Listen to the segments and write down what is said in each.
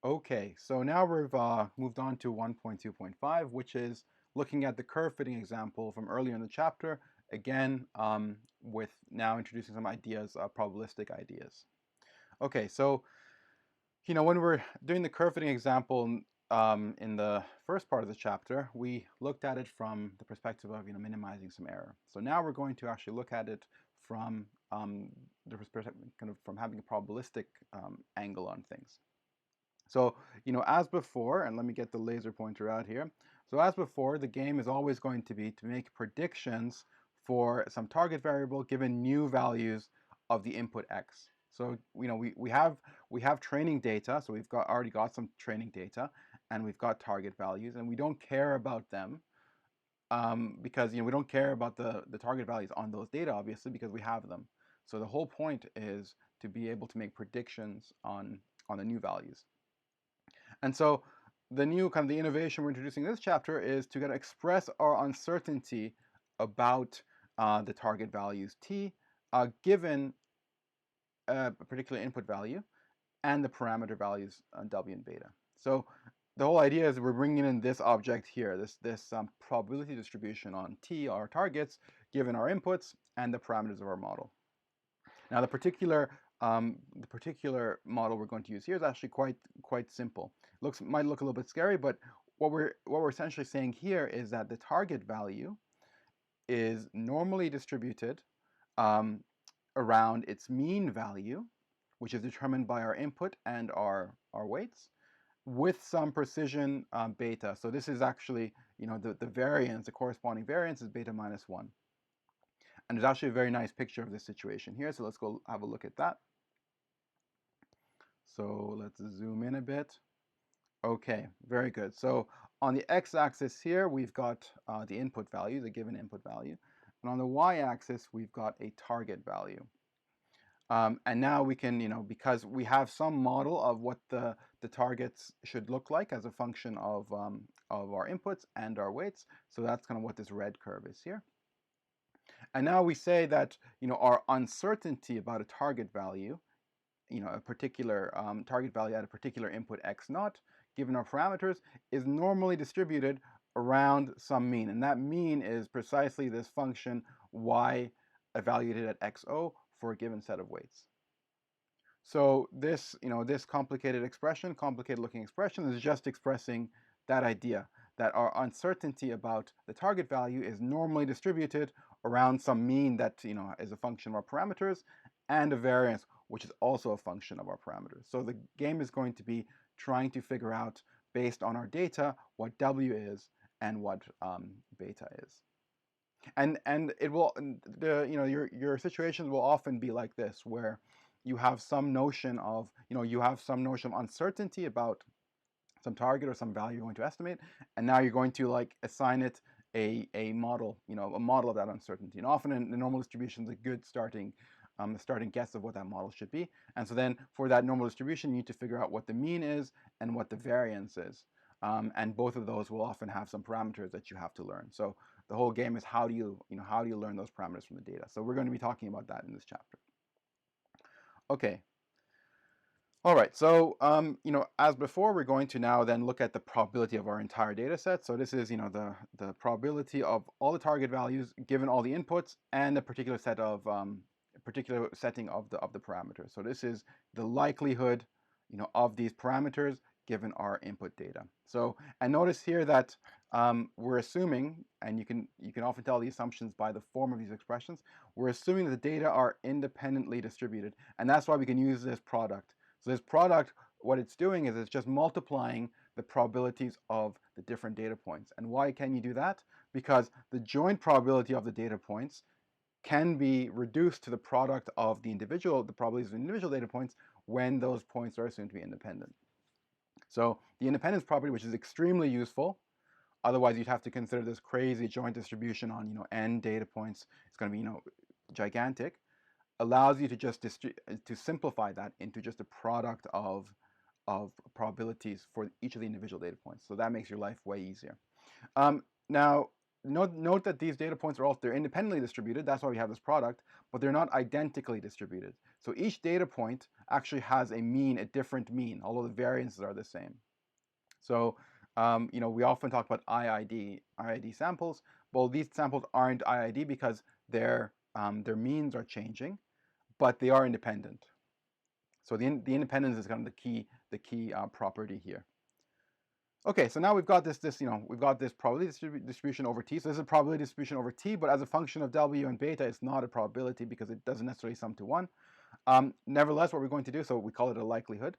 Okay, so now we've moved on to 1.2.5, which is looking at the curve fitting example from earlier in the chapter, again, with now introducing some ideas, probabilistic ideas. Okay, so, when we're doing the curve fitting example in the first part of the chapter, we looked at it from the perspective of, minimizing some error. So now we're going to actually look at it from the perspective, kind of from having a probabilistic angle on things. So, as before, and let me get the laser pointer out here. So as before, the game is always going to be to make predictions for some target variable given new values of the input x. So, we have training data, so we've already got some training data, and we've got target values, and we don't care about them because we don't care about the target values on those data, obviously, because we have them. So the whole point is to be able to make predictions on the new values. And so the new kind of the innovation we're introducing in this chapter is to express our uncertainty about the target values t given a particular input value and the parameter values w and beta. So the whole idea is we're bringing in this object here, this probability distribution on t, our targets, given our inputs and the parameters of our model. Now the particular model we're going to use here is actually quite simple. Might look a little bit scary, but what we're essentially saying here is that the target value is normally distributed around its mean value, which is determined by our input and our weights, with some precision beta. So this is actually the variance, the corresponding variance is beta minus 1. And there's actually a very nice picture of this situation here. So let's go have a look at that. So let's zoom in a bit. Okay, very good. So on the x-axis here, we've got the input value, the given input value. And on the y-axis, we've got a target value. And now we can, because we have some model of what the targets should look like as a function of our inputs and our weights. So that's kind of what this red curve is here. And now we say that, our uncertainty about a target value, a particular target value at a particular input x naught, given our parameters, is normally distributed around some mean. And that mean is precisely this function y evaluated at xo for a given set of weights. So this, this complicated looking expression is just expressing that idea that our uncertainty about the target value is normally distributed around some mean that, is a function of our parameters, and a variance, which is also a function of our parameters. So the game is going to be trying to figure out, based on our data, what w is and what beta is. And it will, your situations will often be like this, where you have some notion of, uncertainty about some target or some value you're going to estimate, and now you're going to assign it a model, a model of that uncertainty. And often in the normal distribution is a good starting guess of what that model should be. And so then for that normal distribution, you need to figure out what the mean is and what the variance is. And both of those will often have some parameters that you have to learn. So the whole game is how do you learn those parameters from the data. So we're going to be talking about that in this chapter. Okay. All right, so as before, we're going to now then look at the probability of our entire data set. So this is the probability of all the target values given all the inputs and a particular set of particular setting of the parameters. So this is the likelihood of these parameters given our input data. So, and notice here that we're assuming, and you can often tell the assumptions by the form of these expressions, we're assuming that the data are independently distributed, and that's why we can use this product. So this product, what it's doing is it's just multiplying the probabilities of the different data points. And why can you do that? Because the joint probability of the data points can be reduced to the product of the probabilities of individual data points when those points are assumed to be independent. So the independence property, which is extremely useful, otherwise you'd have to consider this crazy joint distribution on n data points. It's going to be gigantic. Allows you to just to simplify that into just a product of probabilities for each of the individual data points. So that makes your life way easier. Now, note that these data points they're independently distributed. That's why we have this product, but they're not identically distributed. So each data point actually has a mean, a different mean, although the variances are the same. So, we often talk about IID samples. Well, these samples aren't IID because their means are changing, but they are independent. So the independence is kind of the key property here. Okay, so now we've got this we've got this probability distribution over t. So this is a probability distribution over t, but as a function of w and beta, it's not a probability because it doesn't necessarily sum to 1. Nevertheless, what we're going to do, so we call it a likelihood.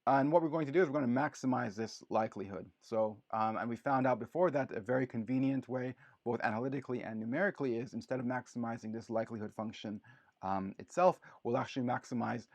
And what we're going to do is we're going to maximize this likelihood. So, and we found out before that a very convenient way, both analytically and numerically, is instead of maximizing this likelihood function itself, we'll actually maximize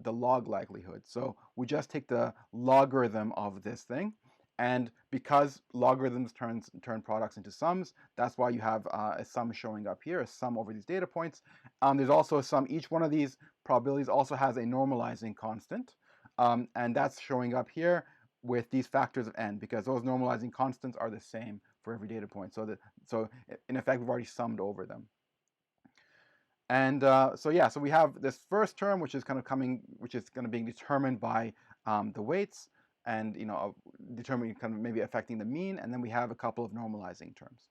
the log likelihood. So we just take the logarithm of this thing. And because logarithms turn products into sums, that's why you have a sum showing up here, a sum over these data points. There's also a sum. Each one of these probabilities also has a normalizing constant. And that's showing up here with these factors of n, because those normalizing constants are the same for every data point. So in effect, we've already summed over them. And so we have this first term, which is going to be determined by the weights, and determining kind of maybe affecting the mean, and then we have a couple of normalizing terms.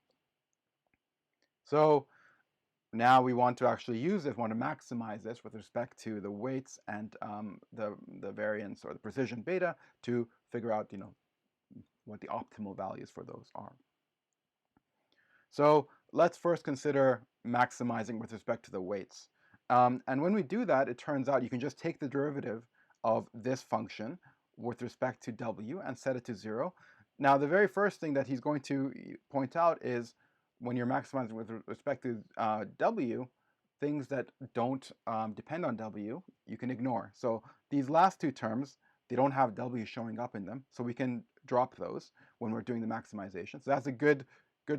So now we want to actually use this, want to maximize this with respect to the weights and the variance or the precision beta to figure out what the optimal values for those are. So let's first consider maximizing with respect to the weights. And when we do that, it turns out you can just take the derivative of this function with respect to w and set it to 0. Now, the very first thing that he's going to point out is when you're maximizing with respect to w, things that don't depend on w, you can ignore. So these last two terms, they don't have w showing up in them, so we can drop those when we're doing the maximization. So that's a good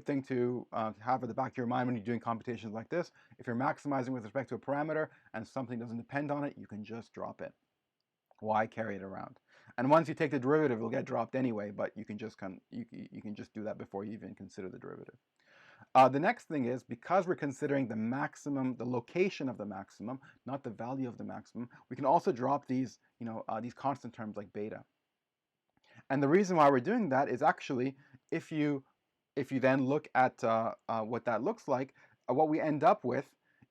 thing to have at the back of your mind when you're doing computations like this. If you're maximizing with respect to a parameter and something doesn't depend on it, you can just drop it. Why carry it around? And once you take the derivative, it'll get dropped anyway, but you can just you can just do that before you even consider the derivative. The next thing is, because we're considering the maximum, the location of the maximum, not the value of the maximum, we can also drop these, these constant terms like beta. And the reason why we're doing that is actually, if you then look at what that looks like, what we end up with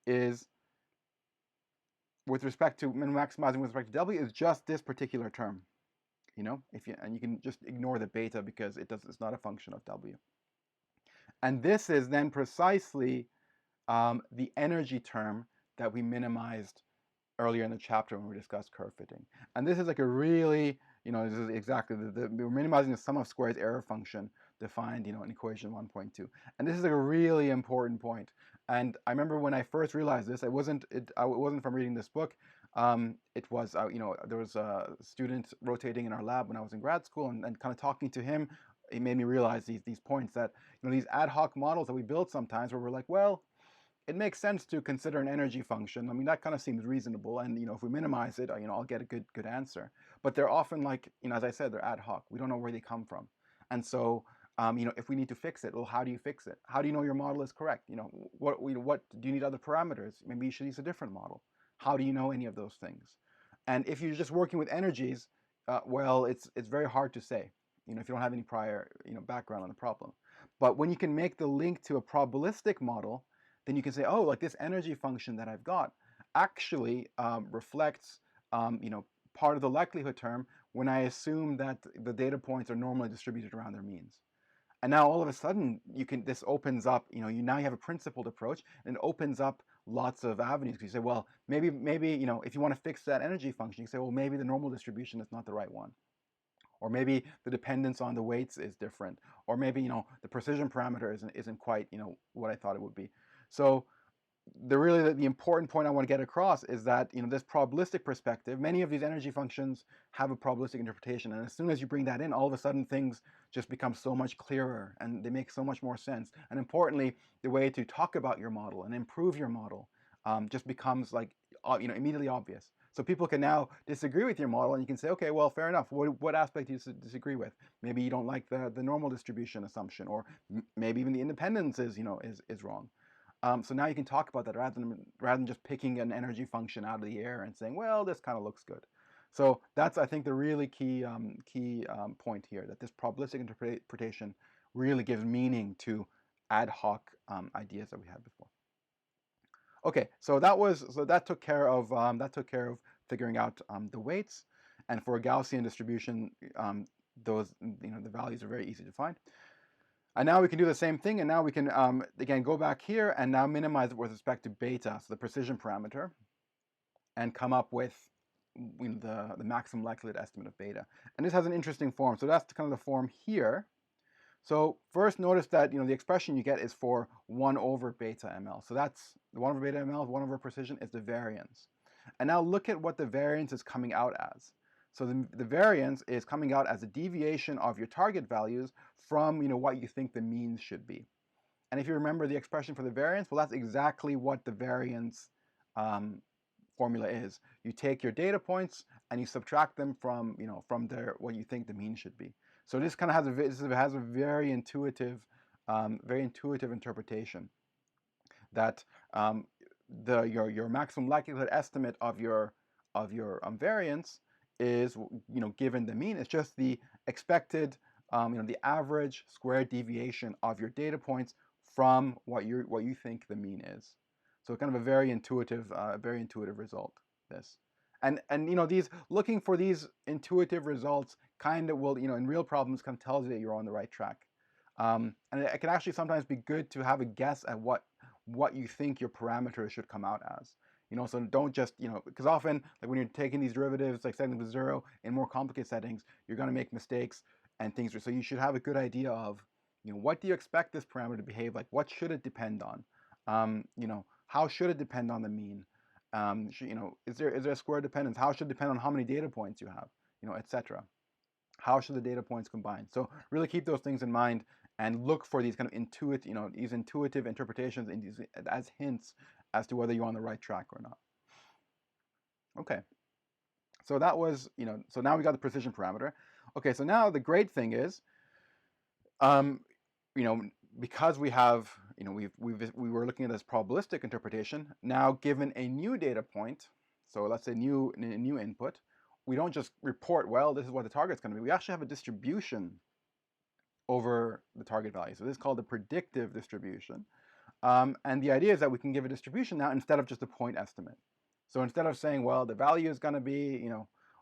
is, with respect to maximizing with respect to w, is just this particular term. And you can just ignore the beta because it's not a function of w. And this is then precisely the energy term that we minimized earlier in the chapter when we discussed curve fitting. And this is like a really, this is exactly we're minimizing the sum of squares error function defined, in equation 1.2. And this is like a really important point. And I remember when I first realized this, it wasn't from reading this book. It was, there was a student rotating in our lab when I was in grad school, and kind of talking to him, it made me realize these points that, these ad hoc models that we build sometimes where we're like, well, it makes sense to consider an energy function. I mean, that kind of seems reasonable, and if we minimize it, I'll get a good answer. But they're often like, as I said, they're ad hoc. We don't know where they come from, and so if we need to fix it, well, how do you fix it? How do you know your model is correct? What do you need other parameters? Maybe you should use a different model. How do you know any of those things? And if you're just working with energies, well, it's very hard to say. If you don't have any prior background on the problem. But when you can make the link to a probabilistic model, then you can say, oh, like this energy function that I've got actually reflects part of the likelihood term when I assume that the data points are normally distributed around their means. And now all of a sudden this opens up, now you have a principled approach, and it opens up lots of avenues. You say, well, maybe if you want to fix that energy function, you say, well, maybe the normal distribution is not the right one. Or maybe the dependence on the weights is different, or maybe the precision parameter isn't quite what I thought it would be. So the important point I want to get across is that this probabilistic perspective, many of these energy functions have a probabilistic interpretation, and as soon as you bring that in, all of a sudden things just become so much clearer and they make so much more sense. And importantly, the way to talk about your model and improve your model just becomes like immediately obvious. So people can now disagree with your model, and you can say, okay, well, fair enough. What aspect do you disagree with? Maybe you don't like the normal distribution assumption, or maybe even the independence is wrong. So now you can talk about that rather than just picking an energy function out of the air and saying, well, this kind of looks good. So that's, I think, the really key point here, that this probabilistic interpretation really gives meaning to ad hoc ideas that we had before. Okay, so that took care of figuring out the weights, and for a Gaussian distribution, those the values are very easy to find. And now we can do the same thing, and now we can again go back here and now minimize it with respect to beta, so the precision parameter, and come up with the maximum likelihood estimate of beta. And this has an interesting form. So that's kind of the form here. So first, notice that the expression you get is for 1 over beta ml. So that's the 1 over beta ml, 1 over precision is the variance. And now look at what the variance is coming out as. So the variance is coming out as a deviation of your target values from what you think the means should be. And if you remember the expression for the variance, well, that's exactly what the variance formula is. You take your data points and you subtract them from what you think the mean should be. So this kind of has a very intuitive interpretation that your maximum likelihood estimate of your variance is given the mean. It's just the expected the average squared deviation of your data points from what you think the mean is. So kind of a very intuitive result. This, and these looking for these intuitive results kind of will in real problems kind of tells you that you're on the right track. And it can actually sometimes be good to have a guess at what you think your parameters should come out as. So don't just because often like when you're taking these derivatives like setting them to 0 in more complicated settings, you're going to make mistakes and things. So you should have a good idea of what do you expect this parameter to behave like? What should it depend on? How should it depend on the mean? Is there a square dependence? How should it depend on how many data points you have? Etc. How should the data points combine? So really keep those things in mind and look for these kind of intuitive interpretations as hints as to whether you're on the right track or not. Okay. So that was, so now we got the precision parameter. Okay, so now the great thing is, because we have, we were looking at this probabilistic interpretation. Now, given a new data point, so let's say new input, we don't just report, well, this is what the target's going to be. We actually have a distribution over the target value. So this is called the predictive distribution. And the idea is that we can give a distribution now instead of just a point estimate. So instead of saying, well, the value is going to be,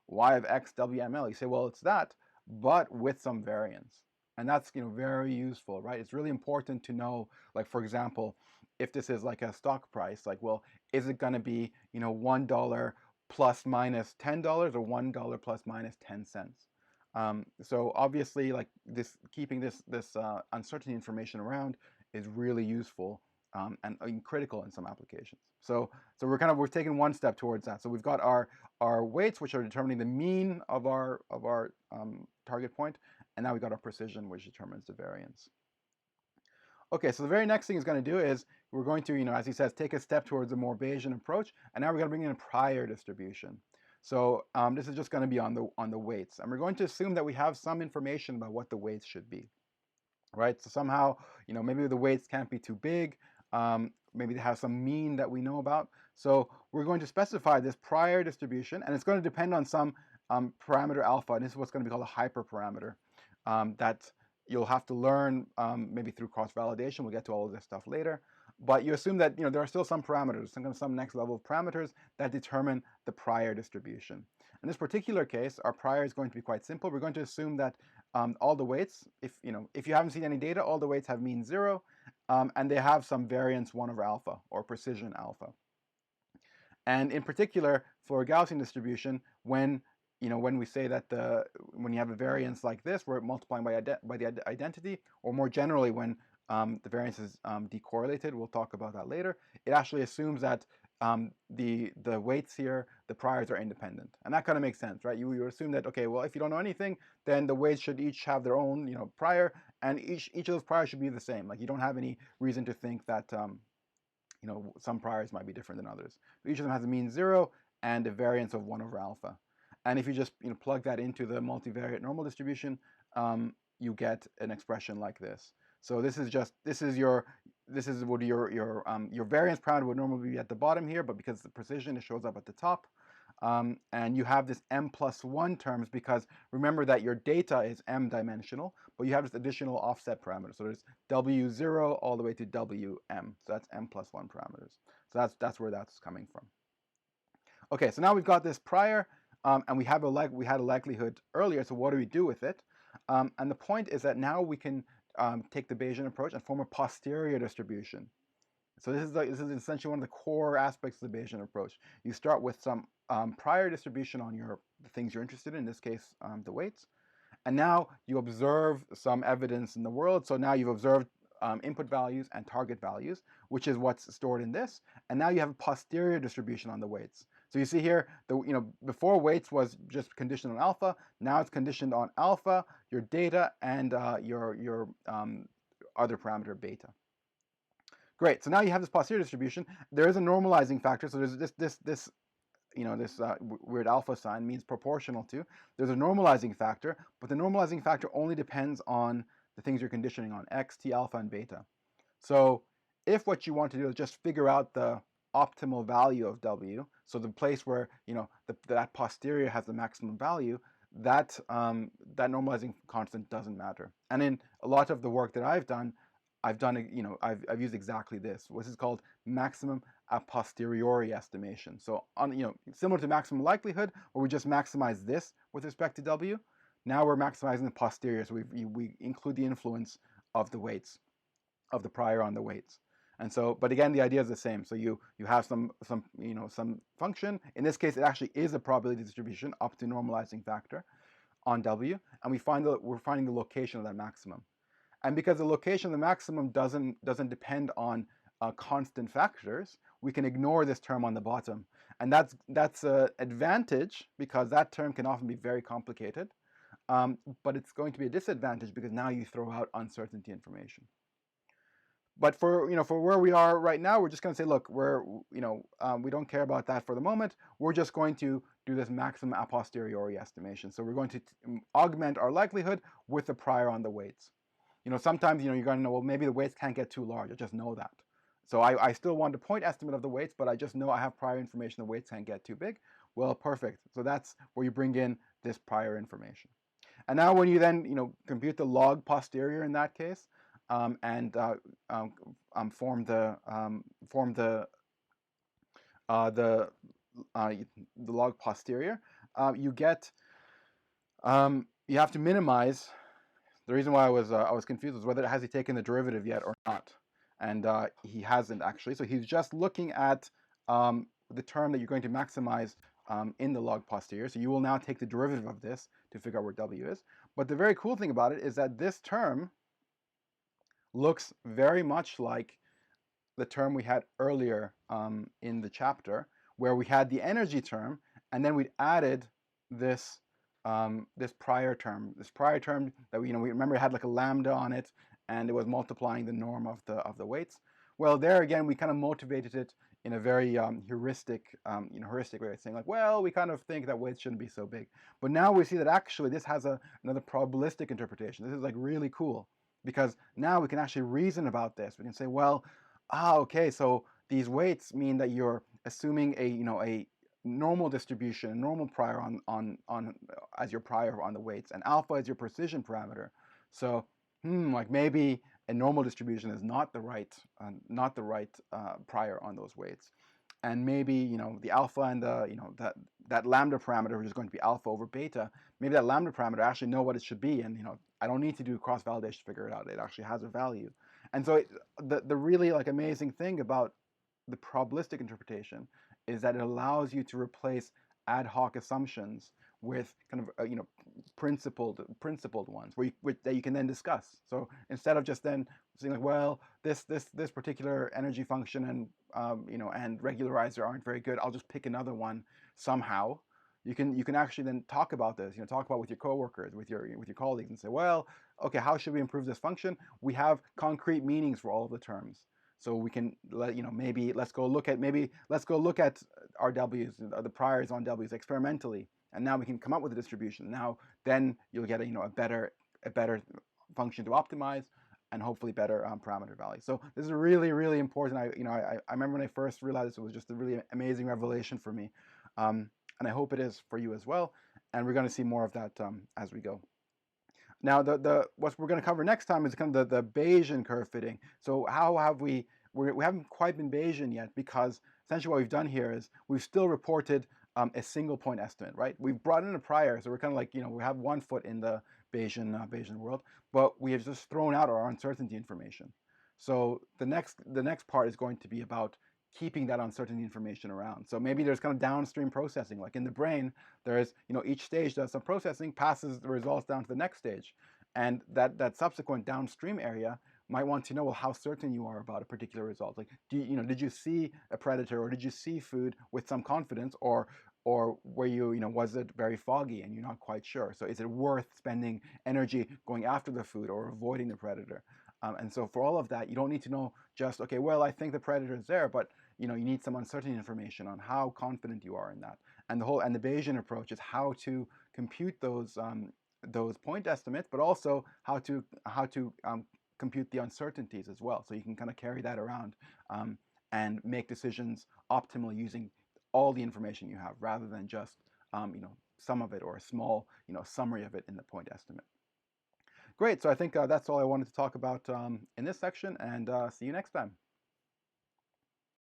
y of x WML, you say, well, it's that, but with some variance. And that's very useful, right? It's really important to know, like, for example, if this is like a stock price, like, well, is it going to be $1 plus minus $10 or $1 plus minus 10 cents? So obviously, like keeping this uncertainty information around is really useful and critical in some applications. So we're taking one step towards that. So we've got our weights, which are determining the mean of our target point, and now we've got our precision, which determines the variance. Okay, so the very next thing it's going to do is we're going to, as he says, take a step towards a more Bayesian approach, and now we're going to bring in a prior distribution. So this is just going to be on the weights, and we're going to assume that we have some information about what the weights should be, right? So somehow, maybe the weights can't be too big. Maybe they have some mean that we know about. So we're going to specify this prior distribution, and it's going to depend on some parameter alpha, and this is what's going to be called a hyperparameter that you'll have to learn maybe through cross-validation. We'll get to all of this stuff later. But you assume that there are still some parameters, some next level of parameters that determine the prior distribution. In this particular case, our prior is going to be quite simple. We're going to assume that all the weights, if you haven't seen any data, all the weights have mean 0, and they have some variance 1 over alpha or precision alpha. And in particular, for a Gaussian distribution, when we say that when you have a variance like this, we're multiplying by the identity, or more generally, when the variance is decorrelated, we'll talk about that later. It actually assumes that the weights here, the priors are independent, and that kind of makes sense, right? You assume that, okay, well, if you don't know anything, then the weights should each have their own prior, and each of those priors should be the same. Like, you don't have any reason to think that some priors might be different than others. Each of them has a mean 0 and a variance of 1 over alpha. And if you just plug that into the multivariate normal distribution, you get an expression like this. So this is this is what your variance parameter would normally be at the bottom here, but because of the precision, it shows up at the top. And you have this m+1 terms because remember that your data is m dimensional, but you have this additional offset parameter. So there's w0 all the way to wm. So that's m+1 parameters. So that's where that's coming from. Okay, so now we've got this prior, and we had a likelihood earlier. So what do we do with it? And the point is that now we can take the Bayesian approach and form a posterior distribution. So this is essentially one of the core aspects of the Bayesian approach. You start with some prior distribution on the things you're interested in this case, the weights. And now you observe some evidence in the world. So now you've observed input values and target values, which is what's stored in this. And now you have a posterior distribution on the weights. So you see here, before weights was just conditioned on alpha. Now it's conditioned on alpha, your data, and your other parameter beta. Great. So now you have this posterior distribution. There is a normalizing factor. So there's this weird alpha sign means proportional to. There's a normalizing factor, but the normalizing factor only depends on the things you're conditioning on, x, t, alpha, and beta. So if what you want to do is just figure out the optimal value of w, so the place where that posterior has the maximum value, that normalizing constant doesn't matter. And in a lot of the work that I've done I've used exactly this. This is called maximum-a-posteriori estimation. So similar to maximum likelihood, where we just maximize this with respect to w. Now we're maximizing the posterior, so we include the influence of the weights, of the prior on the weights. And so, but again, the idea is the same. So you have some function. In this case, it actually is a probability distribution up to normalizing factor on w, and we're finding the location of that maximum. And because the location of the maximum doesn't depend on constant factors, we can ignore this term on the bottom. And that's an advantage because that term can often be very complicated. But it's going to be a disadvantage because now you throw out uncertainty information. But for where we are right now, we're just going to say, look, we don't care about that for the moment. We're just going to do this maximum a posteriori estimation. So we're going to augment our likelihood with the prior on the weights. Sometimes you're going to know, well, maybe the weights can't get too large. I just know that. So I still want a point estimate of the weights, but I just know I have prior information the weights can't get too big. Well, perfect. So that's where you bring in this prior information. And now when you then compute the log posterior in that case, and form the log posterior, you have to minimize. The reason why I was confused was whether has he taken the derivative yet or not, and he hasn't actually. So he's just looking at the term that you're going to maximize in the log posterior. So you will now take the derivative of this to figure out where w is. But the very cool thing about it is that this term looks very much like the term we had earlier in the chapter, where we had the energy term, and then we added this prior term that we remember it had like a lambda on it, and it was multiplying the norm of the weights. Well, there again, we kind of motivated it in a very heuristic way of saying like, well, we kind of think that weights shouldn't be so big. But now we see that actually this has another probabilistic interpretation. This is like really cool because now we can actually reason about this. We can say, well, okay, so these weights mean that you're assuming a normal distribution, a normal prior on as your prior on the weights, and alpha is your precision parameter. So like maybe a normal distribution is not the right prior on those weights, and maybe the alpha and the that lambda parameter, which is going to be alpha over beta, maybe that lambda parameter I actually know what it should be, and I don't need to do cross validation to figure it out. It actually has a value. And so the really like amazing thing about the probabilistic interpretation is that it allows you to replace ad hoc assumptions with kind of principled ones that you can then discuss. So instead of just then saying like, well, this particular energy function and and regularizer aren't very good, I'll just pick another one somehow. You can actually then talk about this, talk about with your coworkers, with your colleagues, and say, well, okay, how should we improve this function? We have concrete meanings for all of the terms. So we can maybe let's go look at our W's, the priors on W's experimentally, and now we can come up with a distribution. Now then you'll get a better function to optimize, and hopefully better parameter values. So this is really, really important. I remember when I first realized this, it was just a really amazing revelation for me, and I hope it is for you as well. And we're going to see more of that as we go. Now, what we're going to cover next time is kind of the Bayesian curve fitting. So how have we haven't quite been Bayesian yet, because essentially what we've done here is we've still reported a single point estimate, right? We've brought in a prior, so we're kind of like, we have 1 foot in the Bayesian world, but we have just thrown out our uncertainty information. So the next part is going to be about keeping that uncertainty information around. So maybe there's kind of downstream processing, like in the brain, there's, each stage does some processing, passes the results down to the next stage. And that subsequent downstream area might want to know, well, how certain you are about a particular result. Like, did you see a predator, or did you see food with some confidence, or were was it very foggy and you're not quite sure? So is it worth spending energy going after the food or avoiding the predator? And so for all of that, you don't need to know just, okay, well, I think the predator is there, but you need some uncertainty information on how confident you are in that. And the Bayesian approach is how to compute those point estimates, but also how to compute the uncertainties as well. So you can kind of carry that around and make decisions optimally using all the information you have, rather than just some of it, or a small summary of it in the point estimate. Great. So I think that's all I wanted to talk about in this section, and see you next time.